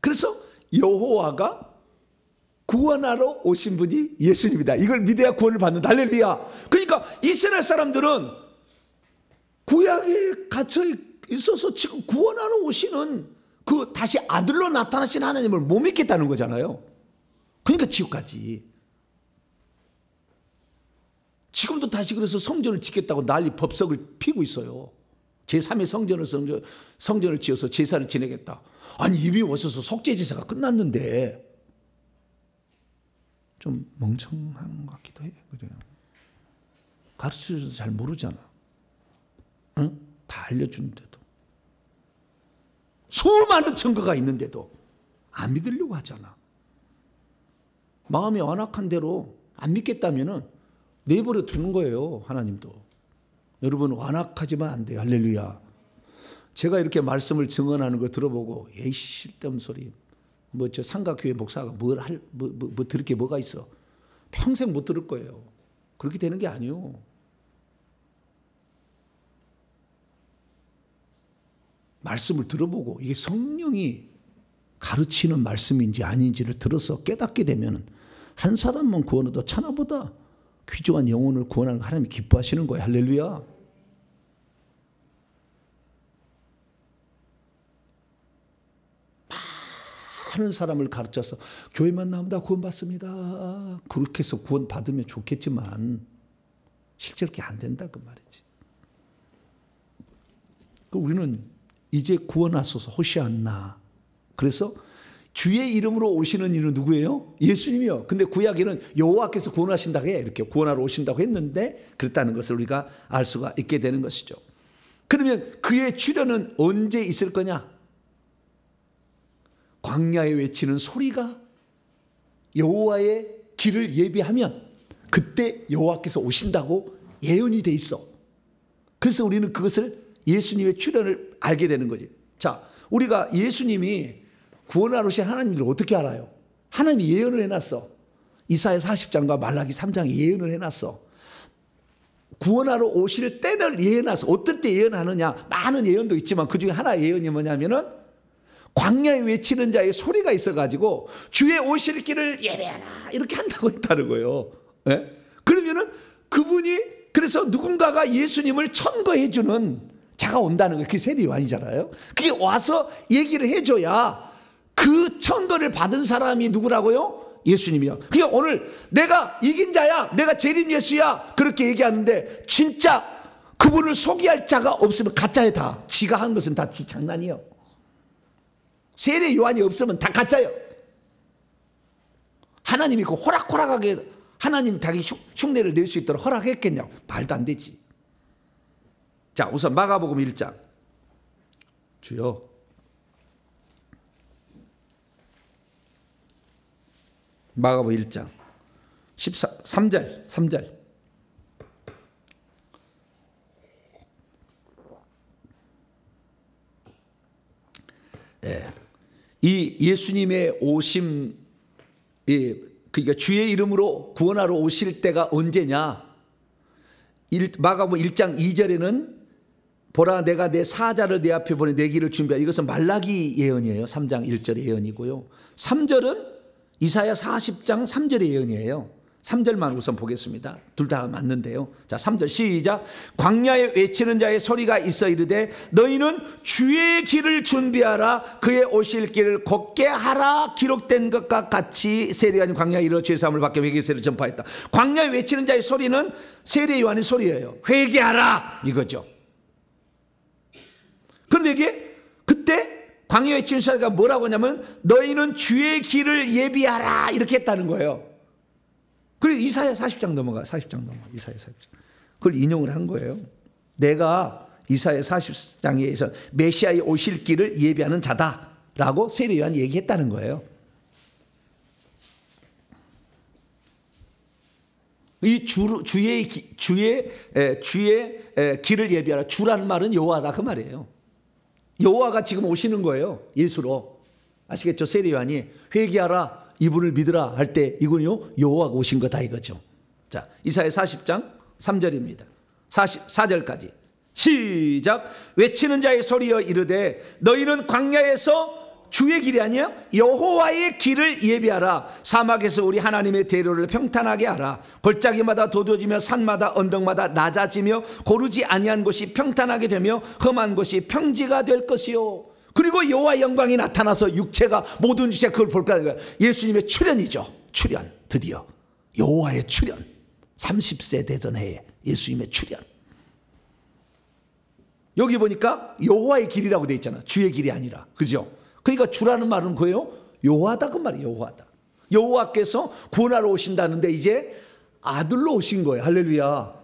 그래서 여호와가 구원하러 오신 분이 예수님이다. 이걸 믿어야 구원을 받는다. 할렐루야. 그러니까 이스라엘 사람들은 구약에 갇혀 있어서 지금 구원하러 오시는 그 다시 아들로 나타나신 하나님을 못 믿겠다는 거잖아요. 그러니까 지옥 가지. 지금도 다시 그래서 성전을 짓겠다고 난리 법석을 피고 있어요. 제3의 성전을 지어서 제사를 지내겠다. 아니 이미 오셔서 속죄제사가 끝났는데 좀 멍청한 것 같기도 해. 그래요. 가르쳐줘도 잘 모르잖아. 응? 다 알려주는데도. 수많은 증거가 있는데도 안 믿으려고 하잖아. 마음이 완악한 대로 안 믿겠다면은 내버려 두는 거예요. 하나님도. 여러분 완악하지만 안 돼요. 할렐루야. 제가 이렇게 말씀을 증언하는 거 들어보고 에이씨 쓸데없는 소리. 뭐 저 삼각교회 목사가 뭐 들을 게 뭐가 있어. 평생 못 들을 거예요. 그렇게 되는 게 아니요. 말씀을 들어보고 이게 성령이 가르치는 말씀인지 아닌지를 들어서 깨닫게 되면 한 사람만 구원해도 천하보다 귀중한 영혼을 구원하는 하나님이 기뻐하시는 거예요. 할렐루야. 많은 사람을 가르쳐서 교회만 나오면 구원받습니다. 그렇게 해서 구원받으면 좋겠지만 실제로 그렇게 안 된다 그 말이지. 우리는 이제 구원하소서 호시안나. 그래서 주의 이름으로 오시는 이는 누구예요? 예수님이요. 근데 구약에는 여호와께서 구원하신다고 해. 이렇게 구원하러 오신다고 했는데 그렇다는 것을 우리가 알 수가 있게 되는 것이죠. 그러면 그의 출현은 언제 있을 거냐? 광야에 외치는 소리가 여호와의 길을 예비하면 그때 여호와께서 오신다고 예언이 돼 있어. 그래서 우리는 그것을 예수님의 출현을 알게 되는 거지. 자, 우리가 예수님이 구원하러 오신 하나님을 어떻게 알아요? 하나님이 예언을 해놨어. 이사야 40장과 말라기 3장에 예언을 해놨어. 구원하러 오실 때를 예언해서 어떨 때 예언하느냐? 많은 예언도 있지만 그중에 하나의 예언이 뭐냐면은 광야에 외치는 자의 소리가 있어가지고 주의 오실 길을 예배하라 이렇게 한다고 했다는 거예요. 네? 그러면은 그분이 그래서 누군가가 예수님을 천거해 주는 자가 온다는 거예요. 그게 세례 요한이잖아요. 그게 와서 얘기를 해줘야 그 천거를 받은 사람이 누구라고요? 예수님이요. 그러니까 오늘 내가 이긴 자야, 내가 재림 예수야 그렇게 얘기하는데 진짜 그분을 소개할 자가 없으면 가짜야. 다 지가 한 것은 다 지 장난이에요. 세례 요한이 없으면 다 가짜예요. 하나님이 그 호락호락하게 하나님 자기 흉내를 낼 수 있도록 허락했겠냐고. 말도 안 되지. 자, 우선 마가복음 1장. 주여, 마가복음 1장 3절 이 예수님의 오심, 그러니까 주의 이름으로 구원하러 오실 때가 언제냐? 마가복음 1장 2절에는 보라 내가 내 사자를 내 앞에 보내 내 길을 준비하라. 이것은 말라기 예언이에요. 3장 1절의 예언이고요. 3절은 이사야 40장 3절의 예언이에요. 3절만 우선 보겠습니다. 둘 다 맞는데요. 자, 3절 시작. 광야에 외치는 자의 소리가 있어 이르되 너희는 주의 길을 준비하라. 그의 오실 길을 곧게 하라. 기록된 것과 같이 세례 요한이 광야에 이르러 죄 사함을 받게 회개세를 전파했다. 광야에 외치는 자의 소리는 세례 요한의 소리예요. 회개하라 이거죠. 그런데 이게 그때 광야에 외치는 소리가 뭐라고 하냐면 너희는 주의 길을 예비하라 이렇게 했다는 거예요. 그리고 이사야 40장 넘어가. 40장 넘어가. 이사야 40장. 그걸 인용을 한 거예요. 내가 이사야 40장에서 메시아의 오실 길을 예비하는 자다라고 세례 요한이 얘기했다는 거예요. 이 주의 길을 예비하라. 주라는 말은 여호와다 그 말이에요. 여호와가 지금 오시는 거예요. 예수로. 아시겠죠? 세례 요한이 회개하라. 이분을 믿으라 할 때 이군요 여호와가 오신 거다 이거죠. 자, 이사야 40장 3절입니다. 4절까지 시작. 외치는 자의 소리여 이르되 너희는 광야에서 주의 길이 아니야 여호와의 길을 예비하라. 사막에서 우리 하나님의 대로를 평탄하게 하라. 골짜기마다 도도지며 산마다 언덕마다 낮아지며 고르지 아니한 곳이 평탄하게 되며 험한 곳이 평지가 될 것이요. 그리고 여호와의 영광이 나타나서 육체가 모든 육체가 그걸 볼 거야. 예수님의 출현이죠. 출현. 드디어 여호와의 출현. 30세 되던 해에 예수님의 출현. 여기 보니까 여호와의 길이라고 돼 있잖아. 주의 길이 아니라. 그죠? 그러니까 주라는 말은 뭐예요? 여호와다 그 말이에요. 여호와다. 여호와께서 구원하러 오신다는데 이제 아들로 오신 거예요. 할렐루야.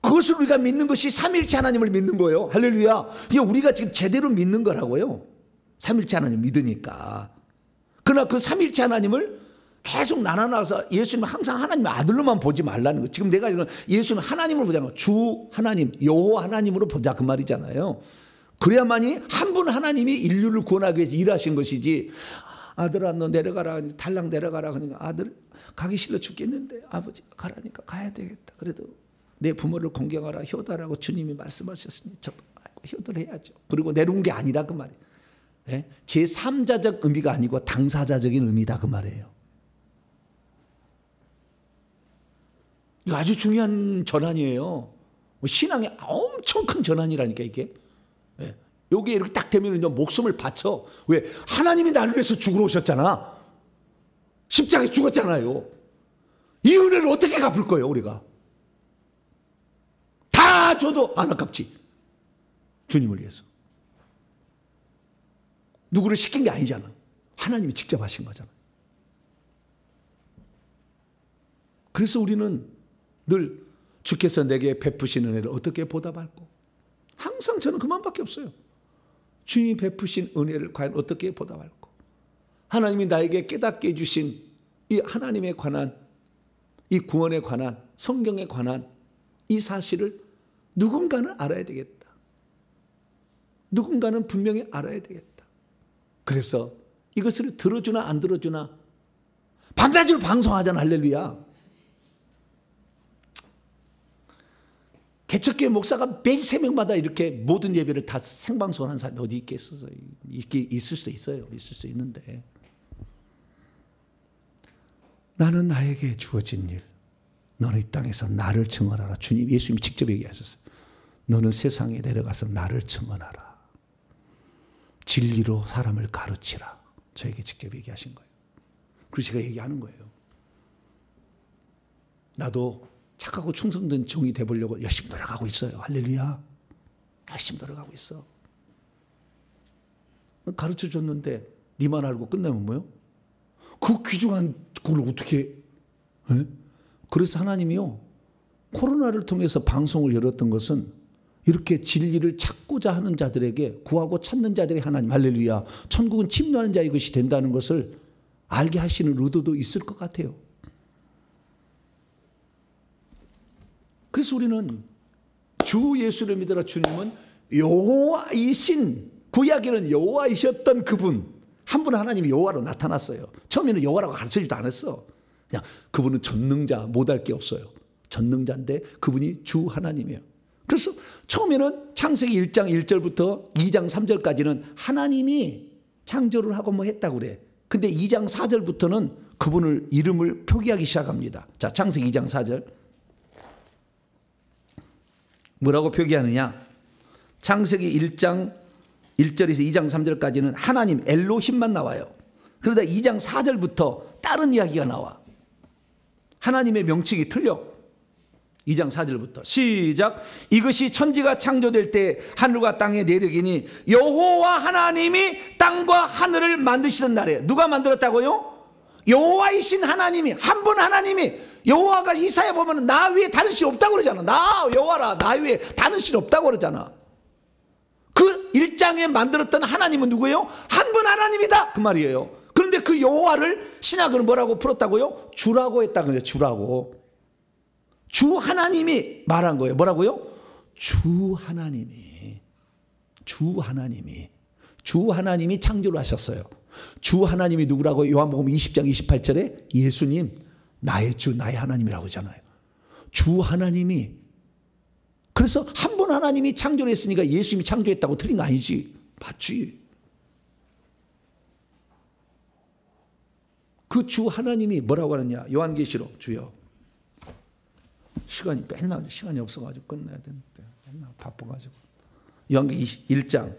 그것을 우리가 믿는 것이 삼위일체 하나님을 믿는 거예요. 할렐루야. 이게 우리가 지금 제대로 믿는 거라고요. 삼위일체 하나님 믿으니까. 그러나 그 삼위일체 하나님을 계속 나눠서 예수님 항상 하나님 아들로만 보지 말라는 거. 지금 내가 이건 예수님 하나님으로 보자면 주 하나님, 여호와 하나님으로 보자 그 말이잖아요. 그래야만이 한 분 하나님이 인류를 구원하기 위해서 일하신 것이지. 아들아 너 내려가라. 달랑 내려가라. 그러니까 아들 가기 싫어 죽겠는데 아버지가 가라니까 가야 되겠다. 그래도 내 부모를 공경하라 효도라고 주님이 말씀하셨으니 저 효도를 해야죠. 그리고 내려온 게 아니라 그 말이에요. 예? 제3자적 의미가 아니고 당사자적인 의미다 그 말이에요. 이거 아주 중요한 전환이에요. 신앙의 엄청 큰 전환이라니까 이게. 예. 여기에 이렇게 딱 되면 목숨을 바쳐. 왜? 하나님이 나를 위해서 죽으러 오셨잖아. 십자가에 죽었잖아요. 이 은혜를 어떻게 갚을 거예요 우리가? 다 줘도 안 아깝지. 주님을 위해서. 누구를 시킨 게 아니잖아. 하나님이 직접 하신 거잖아요. 그래서 우리는 늘 주께서 내게 베푸신 은혜를 어떻게 보답할꼬? 항상 저는 그만밖에 없어요. 주님이 베푸신 은혜를 과연 어떻게 보답할꼬? 하나님이 나에게 깨닫게 해주신 이 하나님에 관한, 이 구원에 관한, 성경에 관한 이 사실을 누군가는 알아야 되겠다. 누군가는 분명히 알아야 되겠다. 그래서 이것을 들어주나 안 들어주나 밤낮으로 방송하잖아. 할렐루야. 개척교회 목사가 매일 새벽마다 이렇게 모든 예배를 다 생방송하는 사람이 어디 있겠어요? 있을 수도 있어요. 있을 수 있는데 나는 나에게 주어진 일, 너는 이 땅에서 나를 증언하라. 주님 예수님이 직접 얘기하셨어요. 너는 세상에 내려가서 나를 증언하라. 진리로 사람을 가르치라. 저에게 직접 얘기하신 거예요. 그리고 제가 얘기하는 거예요. 나도 착하고 충성된 종이 되보려고 열심히 노력하고 있어요. 할렐루야. 열심히 노력하고 있어. 가르쳐줬는데 니만 알고 끝나면 뭐요? 그 귀중한 그걸 어떻게 해? 그래서 하나님이요. 코로나를 통해서 방송을 열었던 것은 이렇게 진리를 찾고자 하는 자들에게, 구하고 찾는 자들의 하나님, 할렐루야, 천국은 침노하는 자의 것이 된다는 것을 알게 하시는 의도도 있을 것 같아요. 그래서 우리는 주 예수를 믿으라. 주님은 여호와이신, 구약에는 여호와이셨던 그분, 한 분 하나님이 여호와로 나타났어요. 처음에는 여호와라고 가르쳐주지도 않았어. 그냥 그분은 전능자, 못할 게 없어요. 전능자인데 그분이 주 하나님이에요. 그래서 처음에는 창세기 1장 1절부터 2장 3절까지는 하나님이 창조를 하고 뭐 했다고 그래. 근데 2장 4절부터는 그분을 이름을 표기하기 시작합니다. 자, 창세기 2장 4절. 뭐라고 표기하느냐? 창세기 1장 1절에서 2장 3절까지는 하나님 엘로힘만 나와요. 그러다 2장 4절부터 다른 이야기가 나와. 하나님의 명칭이 틀려. 2장 4절부터 시작. 이것이 천지가 창조될 때 하늘과 땅의 내력이니 여호와 하나님이 땅과 하늘을 만드시던 날에. 누가 만들었다고요? 여호와이신 하나님이, 한 분 하나님이. 여호와가 이사야 보면 나 위에 다른 신 없다고 그러잖아. 나 여호와라, 나 위에 다른 신 없다고 그러잖아. 그 1장에 만들었던 하나님은 누구예요? 한 분 하나님이다 그 말이에요. 그런데 그 여호와를 신약은 뭐라고 풀었다고요? 주라고 했다고 그래요. 주라고. 주 하나님이 말한 거예요. 뭐라고요? 주 하나님이 창조를 하셨어요. 주 하나님이 누구라고요? 요한복음 20장 28절에 예수님 나의 주 나의 하나님이라고 하잖아요. 주 하나님이. 그래서 한 분 하나님이 창조를 했으니까 예수님이 창조했다고 틀린 거 아니지. 맞지. 그 주 하나님이 뭐라고 하느냐? 요한계시록. 주여, 맨날 시간이 없어가지고 끝내야 되는데 맨날 바빠가지고. 요한계시록 1장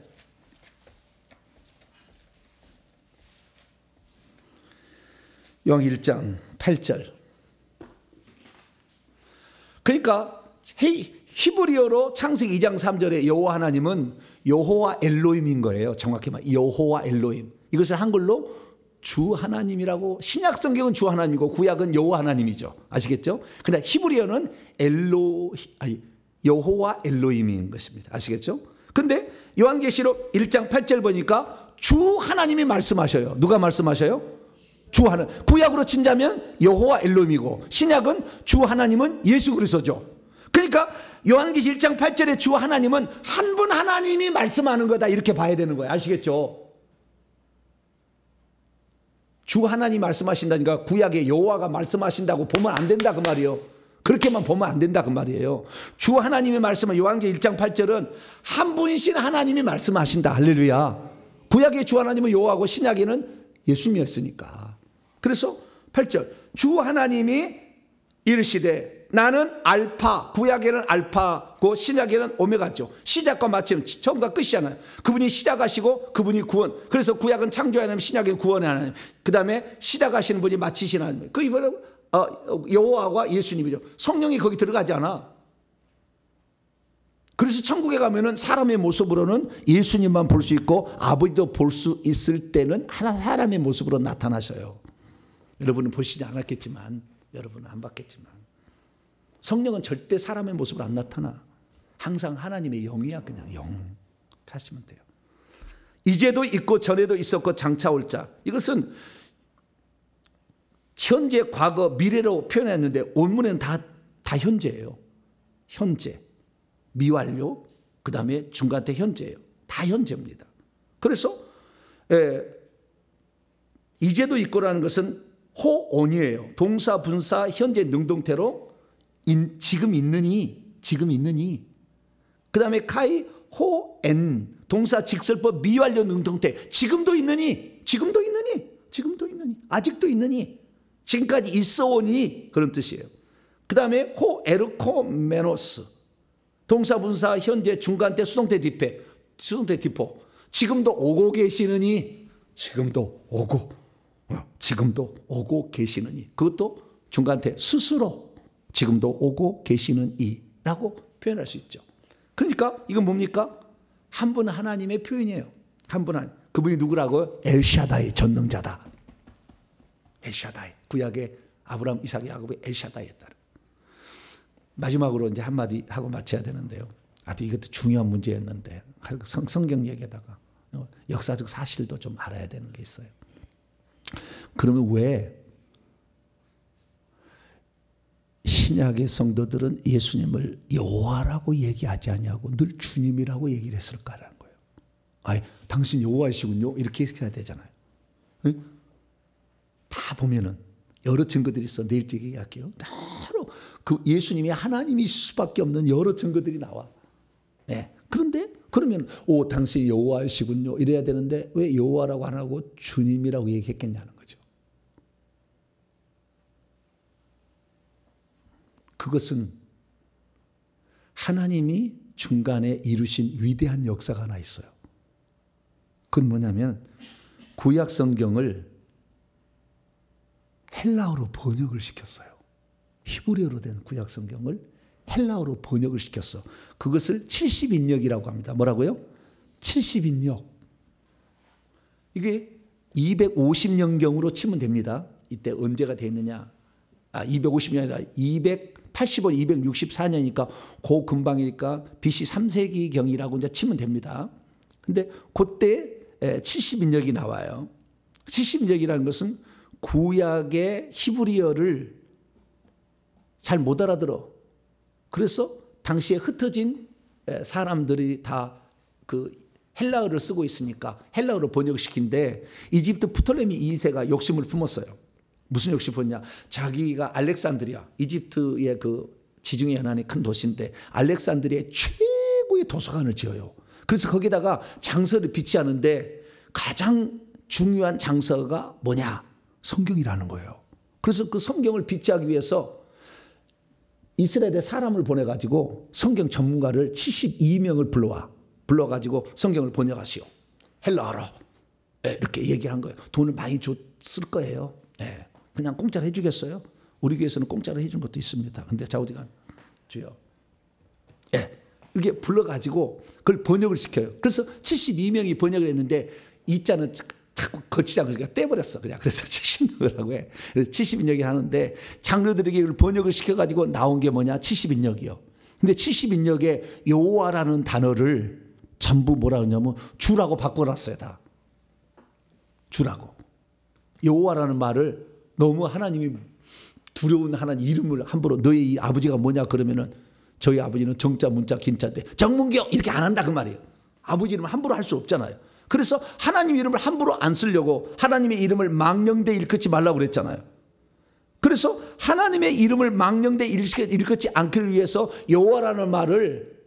요한계시록 1장 8절. 그러니까 히브리어로 창세기 2장 3절에 여호와 하나님은 여호와 엘로힘인 거예요. 정확히 말하면 여호와 엘로힘. 이것을 한글로 주 하나님이라고. 신약 성경은 주 하나님이고 구약은 여호와 하나님이죠. 아시겠죠? 그러나 히브리어는 여호와 엘로힘인 것입니다. 아시겠죠? 근데 요한계시록 1장 8절 보니까 주 하나님이 말씀하셔요. 누가 말씀하셔요? 주 하나님. 구약으로 친자면 여호와 엘로힘이고 신약은 주 하나님은 예수 그리스도죠. 그러니까 요한계시록 1장 8절에 주 하나님은 한 분 하나님이 말씀하는 거다 이렇게 봐야 되는 거예요. 아시겠죠? 주 하나님 말씀하신다니까 구약에 여호와가 말씀하신다고 보면 안 된다 그 말이에요. 그렇게만 보면 안 된다 그 말이에요. 주 하나님이 말씀은 요한계시록 1장 8절은 한 분이신 하나님이 말씀하신다. 할렐루야. 구약의 주 하나님은 여호와고 신약에는 예수님이었으니까. 그래서 8절 주 하나님이 이르시되 나는 알파. 구약에는 알파고 신약에는 오메가죠. 시작과 마침, 처음과 끝이잖아요. 그분이 시작하시고 그분이 구원. 그래서 구약은 창조의 하나님, 신약은 구원의 하나님. 그 다음에 시작하시는 분이 마치시는 하나님. 그 이번에 여호와와 예수님이죠. 성령이 거기 들어가지 않아. 그래서 천국에 가면은 사람의 모습으로는 예수님만 볼 수 있고 아버지도 볼 수 있을 때는 하나 사람의 모습으로 나타나셔요. 여러분은 보시지 않았겠지만, 여러분은 안 봤겠지만, 성령은 절대 사람의 모습으로 안 나타나. 항상 하나님의 영이야. 그냥 영 하시면 돼요. 이제도 있고 전에도 있었고 장차 올 자. 이것은 현재, 과거, 미래로 표현했는데 원문에는 다 현재예요. 현재, 미완료, 그 다음에 중간태 현재예요. 다 현재입니다. 그래서 이제도 있고라는 것은 호온이에요. 동사, 분사, 현재 능동태로 지금 있느니, 그 다음에 카이 호엔, 동사, 직설법, 미완료, 능동태. 지금도 있느니, 아직도 있느니, 지금까지 있어오니, 그런 뜻이에요. 그 다음에 호에르코메노스, 동사, 분사, 현재, 중간태, 수동태, 디포. 지금도 오고 계시느니, 지금도 오고 계시느니. 그것도 중간태 스스로 지금도 오고 계시느니 라고 표현할 수 있죠. 그러니까 이건 뭡니까? 한 분 하나님의 표현이에요. 한 분 하나님. 그분이 누구라고요? 엘샤다이, 전능자다. 엘샤다이. 구약의 아브라함, 이삭, 야곱의 엘샤다이에 따라. 마지막으로 이제 한마디 하고 마쳐야 되는데요. 아주 이것도 중요한 문제였는데 성경 얘기에다가 역사적 사실도 좀 알아야 되는 게 있어요. 그러면 왜 신약의 성도들은 예수님을 여호와라고 얘기하지 않냐고 늘 주님이라고 얘기를 했을까라는 거예요. 아니, 당신 여호와이시군요. 이렇게 해야 되잖아요. 응? 다 보면은 여러 증거들이 있어. 내일 또 얘기할게요. 바로 그 예수님이 하나님이실 수밖에 없는 여러 증거들이 나와. 네. 그런데 그러면 당신이 여호와이시군요. 이래야 되는데 왜 여호와라고 안 하고 주님이라고 얘기했겠냐는 거죠. 그것은 하나님이 중간에 이루신 위대한 역사가 하나 있어요. 그건 뭐냐면 구약 성경을 헬라어로 번역을 시켰어요. 히브리어로 된 구약 성경을 헬라어로 번역을 시켰어. 그것을 70인역이라고 합니다. 뭐라고요? 70인역. 이게 250년경으로 치면 됩니다. 이때 언제가 됐느냐? 250년이 아니라 285, 264년이니까 그 근방이니까 BC 3세기경이라고 이제 치면 됩니다. 근데 그때 70인역이 나와요. 70인역이라는 것은 구약의 히브리어를 잘 못 알아들어. 그래서 당시에 흩어진 사람들이 다 그 헬라어를 쓰고 있으니까 헬라어로 번역시킨데 이집트 프톨레미 2세가 욕심을 품었어요. 무슨 욕심을 품었냐? 자기가 알렉산드리아, 이집트의 그 지중해 연안의 큰 도시인데 알렉산드리아의 최고의 도서관을 지어요. 그래서 거기다가 장서를 비치하는데 가장 중요한 장서가 뭐냐? 성경이라는 거예요. 그래서 그 성경을 비치하기 위해서 이스라엘에 사람을 보내가지고 성경 전문가를 72명을 불러가지고 성경을 번역하시오. 헬라어로. 이렇게 얘기를 한 거예요. 돈을 많이 줬을 거예요. 그냥 공짜로 해주겠어요? 우리 교회에서는 공짜로 해준 것도 있습니다. 근데 자우디가 주여. 이렇게 불러가지고 그걸 번역을 시켜요. 그래서 72명이 번역을 했는데 이 자는 자꾸 거치지 않고 그러니까 떼버렸어. 그래서 70인역이라고 해. 70인역이 하는데 장로들에게 이걸 번역을 시켜가지고 나온 게 뭐냐? 70인역이요. 근데 70인역에 여호와라는 단어를 전부 뭐라 그러냐면 주라고 바꿔놨어요. 다. 주라고. 여호와라는 말을 너무 하나님이 두려운 하나님 이름을 함부로 너희 아버지가 뭐냐 그러면은 저희 아버지는 정자 문자 긴자인데 정문경 이렇게 안 한다 그 말이에요. 아버지 이름을 함부로 할 수 없잖아요. 그래서 하나님 이름을 함부로 안 쓰려고 하나님의 이름을 망령되 일컫지 말라고 그랬잖아요. 그래서 하나님의 이름을 망령되 일컫지 않기를 위해서 여호와라는 말을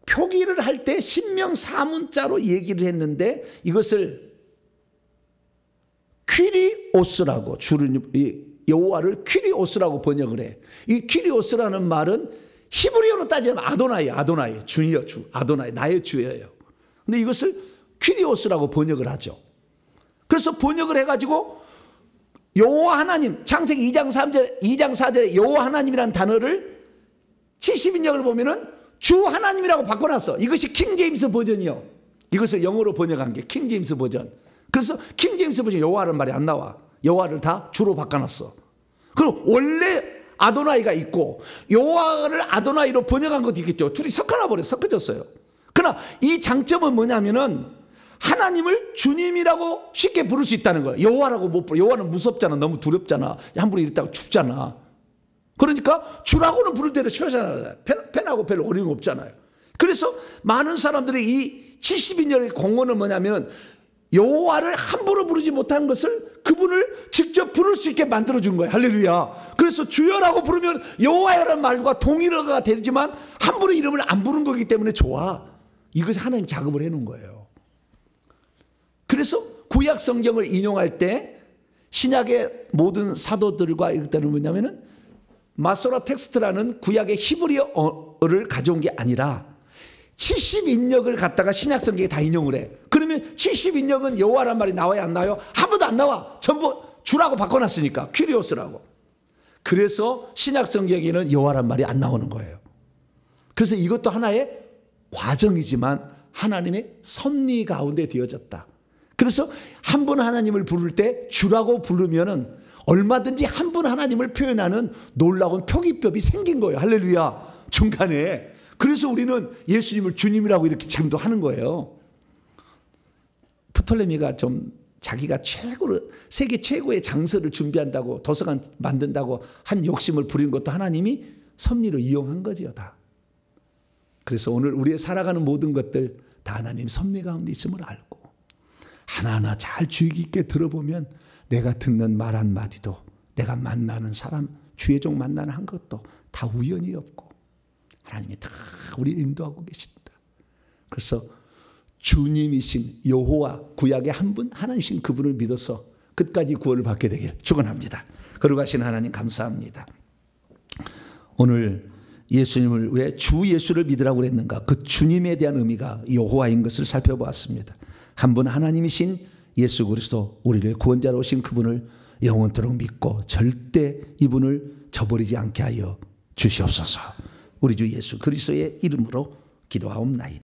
표기를 할 때 신명 사문자로 얘기를 했는데 이것을 퀴리오스라고 여호와를 퀴리오스라고 번역을 해. 이 퀴리오스라는 말은 히브리어로 따지면 아도나이 주여 주 아도나이 나의 주여예요. 근데 이것을 퀴리오스라고 번역을 하죠. 그래서 번역을 해가지고 여호와 하나님 창세기 2장 4절에 여호와 하나님이라는 단어를 70인역을 보면은 주 하나님이라고 바꿔놨어. 이것이 킹제임스 버전이요. 이것을 영어로 번역한 게 킹제임스 버전. 그래서 킹제임스 버전 여호와라는 말이 안 나와. 여호와를 다 주로 바꿔놨어. 그럼 원래 아도나이가 있고 여호와를 아도나이로 번역한 것도 있겠죠. 둘이 섞어졌어요. 그러나 이 장점은 뭐냐면은 하나님을 주님이라고 쉽게 부를 수 있다는 거예요. 여호와라고 못 불러. 여호와는 무섭잖아. 너무 두렵잖아. 함부로 이랬다가 죽잖아. 그러니까 주라고는 부를 때는 쉬워잖아요. 펜하고 별로 어려움 없잖아요. 그래서 많은 사람들이 이 70인년의 공헌은 뭐냐면 여호와를 함부로 부르지 못하는 것을 그분을 직접 부를 수 있게 만들어준 거예요. 할렐루야. 그래서 주여라고 부르면 여호와라는 말과 동일어가 되지만 함부로 이름을 안 부른 거기 때문에 좋아. 이것이 하나님 작업을 해놓은 거예요. 그래서 구약 성경을 인용할 때 신약의 모든 사도들과 이럴 때는 뭐냐면은 마소라 텍스트라는 구약의 히브리어를 가져온 게 아니라 70인역을 갖다가 신약 성경에 다 인용을 해. 그러면 70인역은 여호와란 말이 나와야 안 나와요? 한 번도 안 나와. 전부 주라고 바꿔놨으니까. 퀴리오스라고. 그래서 신약 성경에는 여호와란 말이 안 나오는 거예요. 그래서 이것도 하나의 과정이지만 하나님의 섭리 가운데 되어졌다. 그래서 한 분 하나님을 부를 때 주라고 부르면은 얼마든지 한 분 하나님을 표현하는 놀라운 표기법이 생긴 거예요. 할렐루야. 중간에. 그래서 우리는 예수님을 주님이라고 이렇게 지금도 하는 거예요. 프톨레미가 좀 자기가 최고로 세계 최고의 장서를 준비한다고 도서관 만든다고 한 욕심을 부린 것도 하나님이 섭리로 이용한 거지요. 다. 그래서 오늘 우리의 살아가는 모든 것들 다 하나님 섭리 가운데 있음을 알고 하나하나 잘 주의 깊게 들어보면 내가 듣는 말 한마디도 내가 만나는 사람 주의 종 만나는 한 것도 다 우연이 없고 하나님이 다 우리를 인도하고 계신다. 그래서 주님이신 여호와 구약의 한 분 하나님이신 그분을 믿어서 끝까지 구원을 받게 되길 축원합니다. 거룩하신 하나님 감사합니다. 오늘 예수님을 왜 주 예수를 믿으라고 그랬는가? 그 주님에 대한 의미가 여호와인 것을 살펴보았습니다. 한 분 하나님이신 예수 그리스도 우리를 구원자로 오신 그분을 영원토록 믿고 절대 이분을 저버리지 않게 하여 주시옵소서. 우리 주 예수 그리스도의 이름으로 기도하옵나이다.